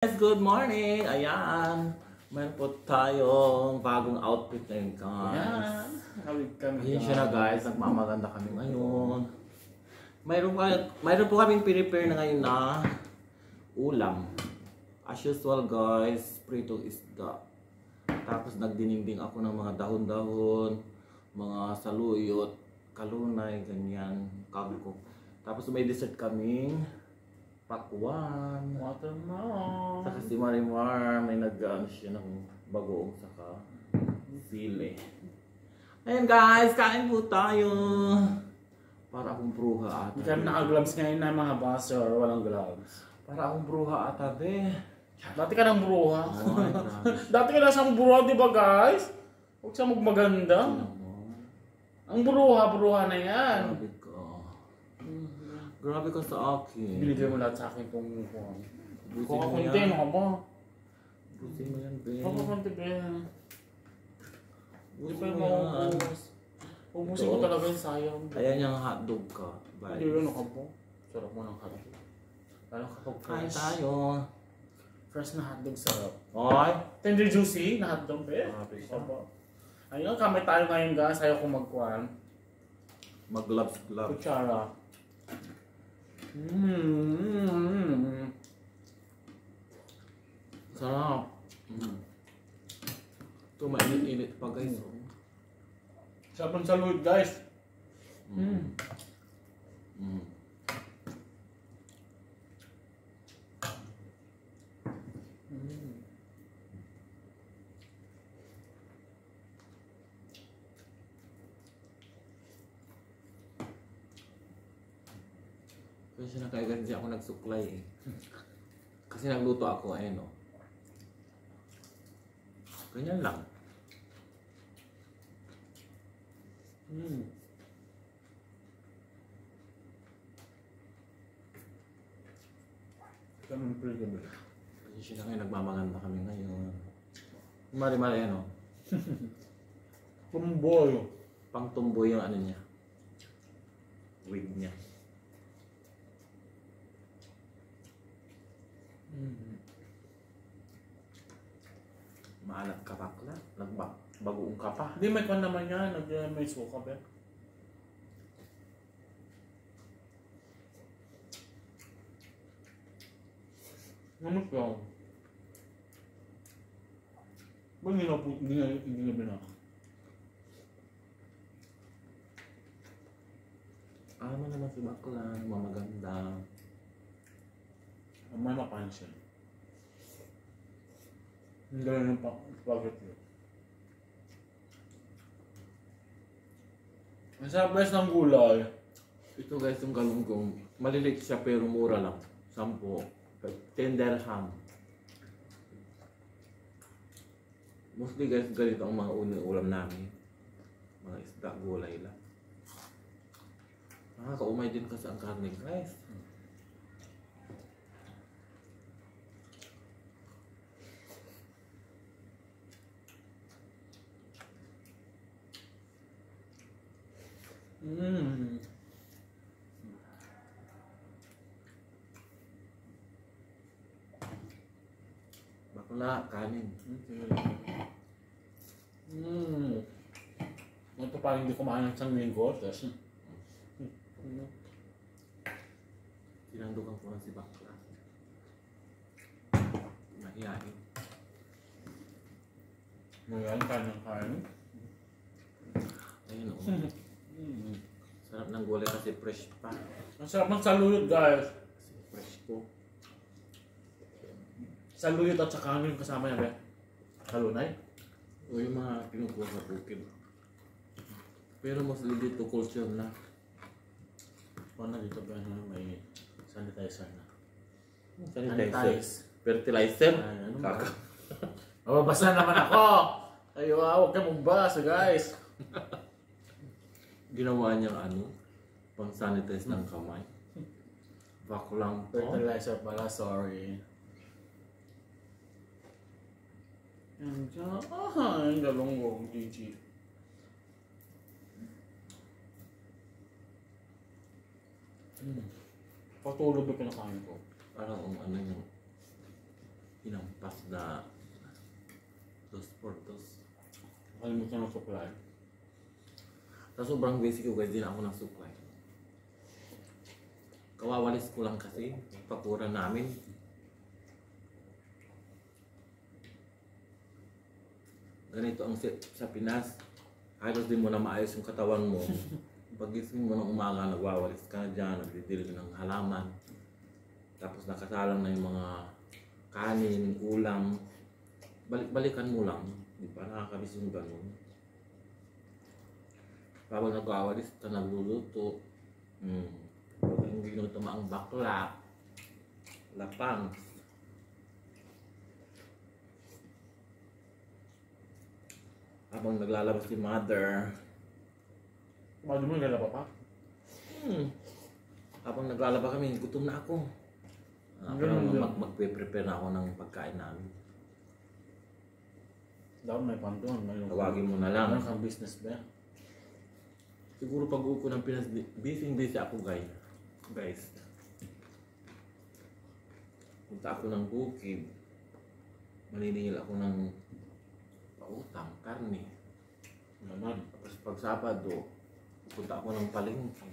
Guys, good morning! Ayan, mayroon po tayong bagong outfit ngayon, guys. Ayan siya na, guys. Nagmamaganda kami ngayon. Mayroon po kaming prepare na ngayon na ulam. As usual, guys, prito isda. Tapos nagdiningding ako ng mga dahon-dahon, mga saluyot, kalunay, ganyan, kangkong. Tapos may dessert kaming pakwan. Watermelon. Saka si Marimar, may nag-ano siya ng bagoong saka sili. Ayan guys, kain po tayo. Para akong bruha ata. Hindi kami naka-gloves ngayon na mga buzzer, walang gloves. Para akong bruha ata, be. Dati ka ng bruha. Oh, ay, grabe. Dati ka na siyang bruha, di ba guys? Huwag siya magmaganda. Ang bruha na yan. Grabe ka. Grabe ka sa akin. Binigay mo lahat sa akin kung kuha. Busin Kung mo ako hindi, yan. ano ka ba? Busin mo yan, be. Kung ako hindi, Ben. Hindi pa Busin yung mo yan. maubos. Ubusin ko talaga yung sayang. Ayan yung hotdog ka. Hindi Bye. yun, ano ka ba? Sarap mo ng hotdog. Lalo kapag Kain fresh. tayo. Fresh na hotdog, sarap. Oy. Tender juicy na hotdog, Ben. Grabe siya. Ayun, kamay tayo ngayon guys. Ayaw kong magkuhan. Mag-gloves. Kutsara. Sarap. Ito mainit-init pa guys. Sarap ng salud guys. Mm. Kasi nakaigan siya ako nagsuklay eh. Kasi nagluto ako eh no. Ganyan lang. Ganun pretty good. Kasi siya na kayo nagmamaganda kami ngayon. Mari-mari ano. Tumboy. Pang tumboy yung ano niya. Wig niya. Maalat ka bakla. Nagbagoong ka pa. Hindi, may kwan naman yan. May suka ba? Naman ka. Ba't hindi na binaka? Ano naman si bakla. Mamaganda. May mapansin. Ang galing ng spaghetti. Ang sarap guys ng gulay. Ito guys yung galunggong. Maliliit siya pero mura lang. 10. 10 dirham. Mostly guys ganito ang mga ulam namin. Mga isda, gulay lang. Nakakaumay din kasi ang karne guys. Bakla, kanin. Ito parang hindi kumain ng isang linggo. Sinandukan ko lang si bakla. Mahihain. Ngayon, kain ng kain. Ayun o. Sarap ng gulay kasi fresh pa. Ang sarap ng saluyot guys. Kasi fresh ko. Saluyot at saka ano yung kasama niya ba? Kalunay? O yung mga kinukuha sa bukid. Pero mostly dito culture na. O na dito ba may sanitizer na? Sanitizer. Fertilizer. Ay, ano Kaka. Mababasa naman ako! Ayaw, huwag ka magbasa guys! Ginawa niyang ano, pang sanitize ng kamay. Bako lang to. Fertilizer pala, sorry. Yan dyan. Ang galunggong, GG. Patulog ba kinakain ko? Parang ano yung hinampas na Dos Portos. Nakalimutan ng supply. Sa sobrang basic ko guys, din ako ng supply. Kawawalis ko lang kasi pakura namin. Ganito ang set sa Pinas. Halos din mo na maayos yung katawan mo. Pagising mo ng umaga, nagwawalis ka na dyan, nagdidilig ng halaman. Tapos nakasalang na yung mga kanin, ulam. Balik-balikan mo lang. Di ba? Nakakabis yung ganun. Habang nagwawalis ka, nagluluto. Pag hindi nyo tumaang bakla, lapang. Habang naglalabas si mother. Mado mo nila pa? Habang naglalaba kami, gutom na ako. Ganun din. Magpe-prepare na ako ng pagkain namin. Dapat may pantuan. Tawagin mo na lang. Meron kang business ba? Siguro pag uko ng Pinas, busy ako guys. Punta ako ng bukid. Maniningil ako ng pautang, karne. Naman. Tapos pag Sabado, punta ako ng palengke.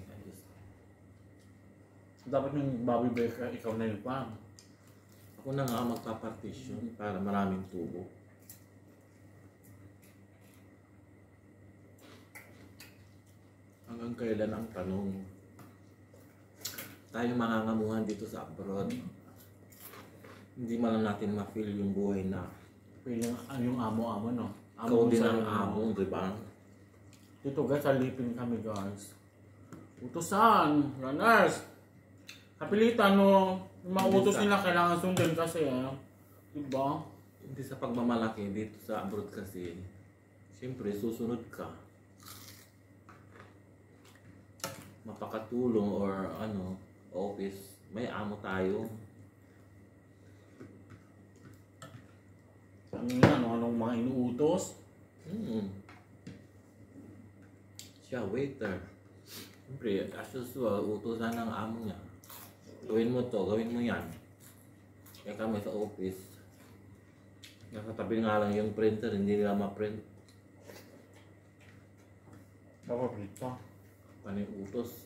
Dapat yung Bobby Baker, ikaw na yung pan. Ako na nga magpa-partition para maraming tubo. Hanggang kailan ang tanong? Tayo mangangamuhan dito sa abroad. Hindi man lang natin ma-feel yung buhay na Piling yung amo-amo, no? ikaw din sa- ang amo, di ba? Dito guys, alipin kami guys. Utusan, runners. Kapilitan, no? Yung mga utos nila kailangan sundin kasi, diba? Hindi sa pagmamalaki dito sa abroad kasi, siyempre susunod ka. Mapakatulong or office, may amo tayo. Ano yan, anong mga inuutos? Siya, waiter. Siyempre, as usual, utusan ng amo niya. Gawin mo to, gawin mo yan. Kaya kami sa office, nasa tabi nga lang yung printer, hindi nila ma-print. Dapat dito. Paano yung utos?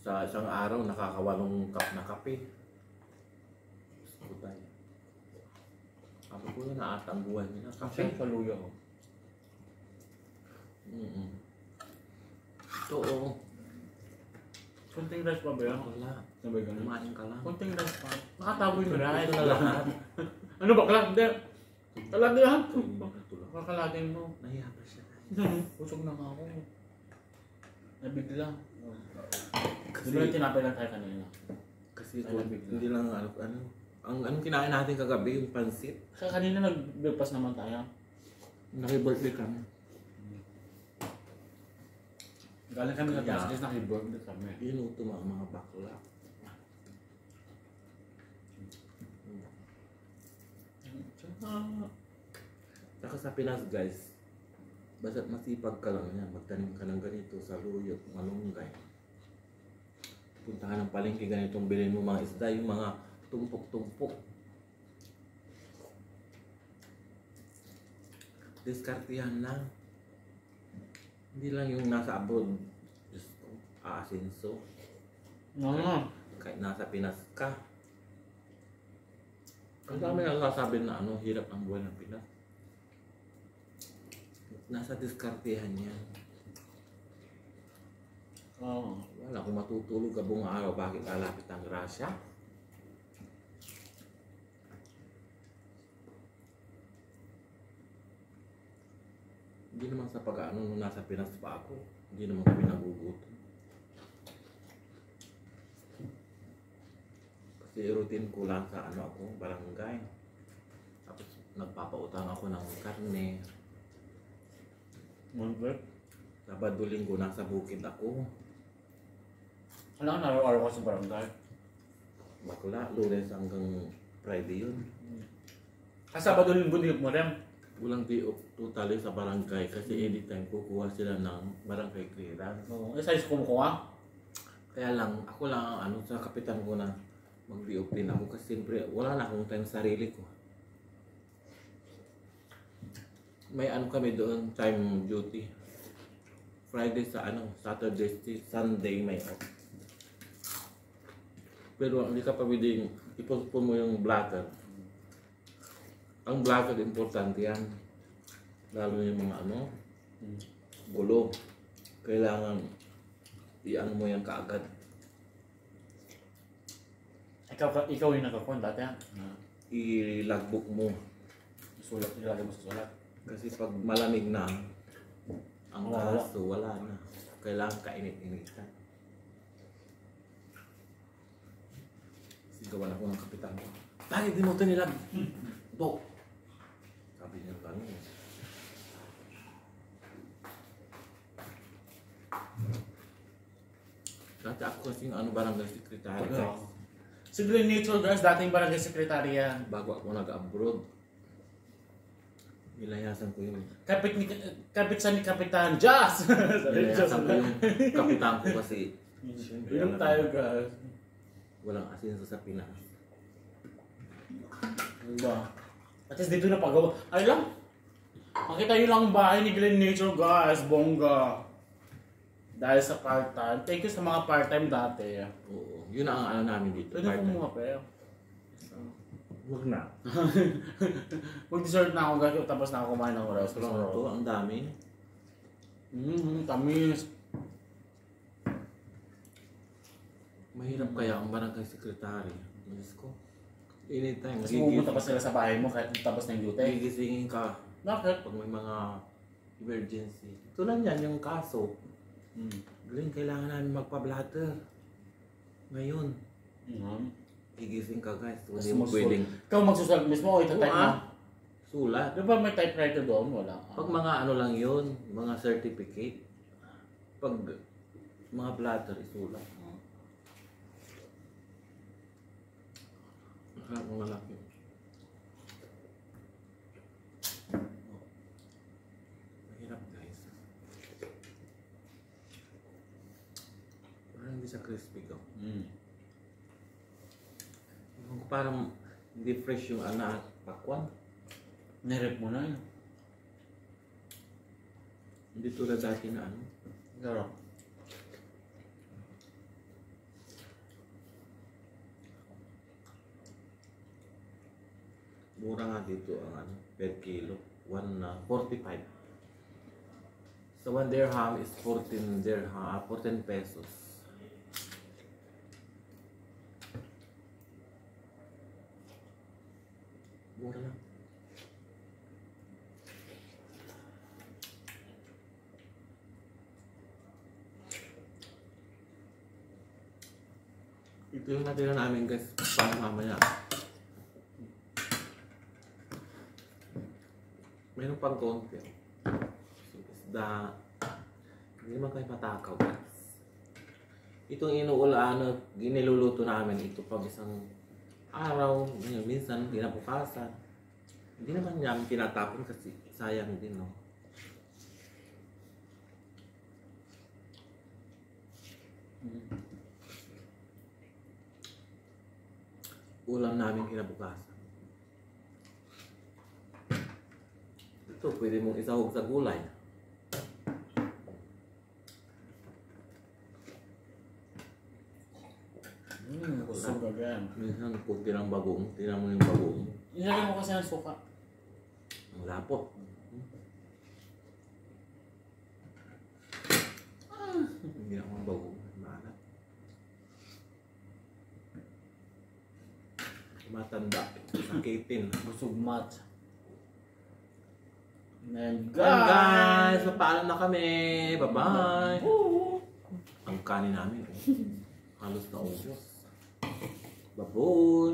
Sa isang araw, nakakawalong cup na kape. Gusto tayo. Ako po yun na ata ang buhay nila. Kasi sa luya ko. Oo. Kunting rice pa ba yan? Wala. Sabay ganun. Kumain ka lang. Kunting rice pa. Nakataboy yung Ito rice. na lahat. Ano ba? Hindi. Kalad yan. Tulog. Kakaladin mo. Nahiya pa siya. Busog na nga ako. Nabigla. Kasi, Di ba yung tinapay lang tayo kanina? kasi hindi lang ang kinain natin kagabi, yung pansit. Kaya kanina nag-breakfast naman tayo. Naki-birthday kami. Galing kami sa Kaya- Tascas, naki-birthday kami. Inuto mga bakla. Saka sa Pinas guys, basta't masipag ka lang yan, magtanim ka ng ganito sa luyot, malunggay. Punta ka ng palengke, ganitong bilhin mo mga isda, yung mga tumpok-tumpok. Diskartihan lang. Hindi lang yung nasa abroad, Diyos ko, aasinso. Oo. Kahit nasa Pinas ka. Ang dami nagsasabi na hirap ang buhay ng Pinas. Nasa diskartehan yan. Oo. Wala, kung matutulog ka buong araw, bakit lalapit ang grasya? Hindi naman sa nung nasa Pinas pa ako, hindi naman kami nagugutom. Kasi routine ko lang sa ako, barangay. Tapos nagpapautang ako ng karne. Monbet. Sabado linggo nasa bukid ako. Alam ka, araw-araw ka sa barangay. Bakla, Lunes hanggang Friday yun. Sabado linggo di mo rin. Walang day off totally sa barangay kasi anytime kukuha sila ng barangay clearance. Oo. Size kumukuha. Kaya lang, ako lang ang sa kapitan ko na mag-day off din ako kasi siyempre wala na akong time sa sarili ko. May ano kami doon, time duty. Friday sa Saturday, Sunday may off. Pero hindi ka pa pwedeng ipostpone mo yung bladder. Ang bladder importante yan. Lalo yung mga gulo. Kailangan i-ano mo yan kaagad. Ikaw yung nagkakon dati ha? I-logbook mo. Ilagay mo sa sulat. Kasi pag malamig na, ang kaso wala na. Kailangan kainit-initan. Sigawan ako ng kapitan ko. Bakit di mo ito nilag? Ito. Sabi niya gano'n. Dati ako kasi yung barangay secretary. Si Glen Nature guys, dating barangay secretary yan. Bago ako nag-abroad. Nilayasan ko yun. Kapit sa ni Kapitan Jazz! Nilayasan ko yung kapitan ko kasi Inom tayo guys. walang asin sa Pinas. Diba? At least dito na pagawa. Ay lang! Makita yun lang ang bahay ni Glen Nature guys. Bongga. Dahil sa part-time. Thank you sa mga part-time dati. Oo. Yun ang namin dito. Pwede ko mga pera. Huwag na. Mag-dessert na ako guys. Tapos na ako kumain ng restaurant. Ito, ang dami. Tamis. Mahirap kaya ang barangay secretary. Diyos ko. Anytime. Kasi pupunta pa sila sa bahay mo kahit tapos na yung duty. Gigisingin ka Bakit? pag may mga emergency. Tulad yan, yung kaso. Glenn, kailangan namin magpa-blatter. Ngayon. Gigising ka guys. Hindi mo pwedeng. Ikaw magsusulat mismo o itatype mo? Sulat. Di ba may typewriter doon? Wala. Pag mga lang yun, mga certificate. Pag mga blatter, isulat. Harap mo malaki. Mahirap guys. Parang hindi siya crispy ko. Parang hindi fresh yung pakwan. Nirep mo na yun. Hindi tulad dati na Sarap. Mura nga dito ang per kilo. 45. So 1 dirham is 14 pesos. Mura lang. Ito yung natira namin guys. Para mamaya. Meron pang konti. So, isda. Hindi naman kayo matakaw guys. Itong giniluluto namin ito pag isang araw, minsan kinabukasan. Hindi naman namin tinatapon kasi sayang din, no? Ulam namin kinabukasan. Ito, pwede mong isahog sa gulay. Busog again. Minsan, kung tinang bagong, tinang mo yung bagong. Ilagay mo kasi ng suka. Wala po. Hindi ako ang bagong. Maalat. Matanda. Sakitin. Busog mat. And Guys, papaalam na kami. Bye-bye. Ang kanin namin. Halos na ubos. Baboy.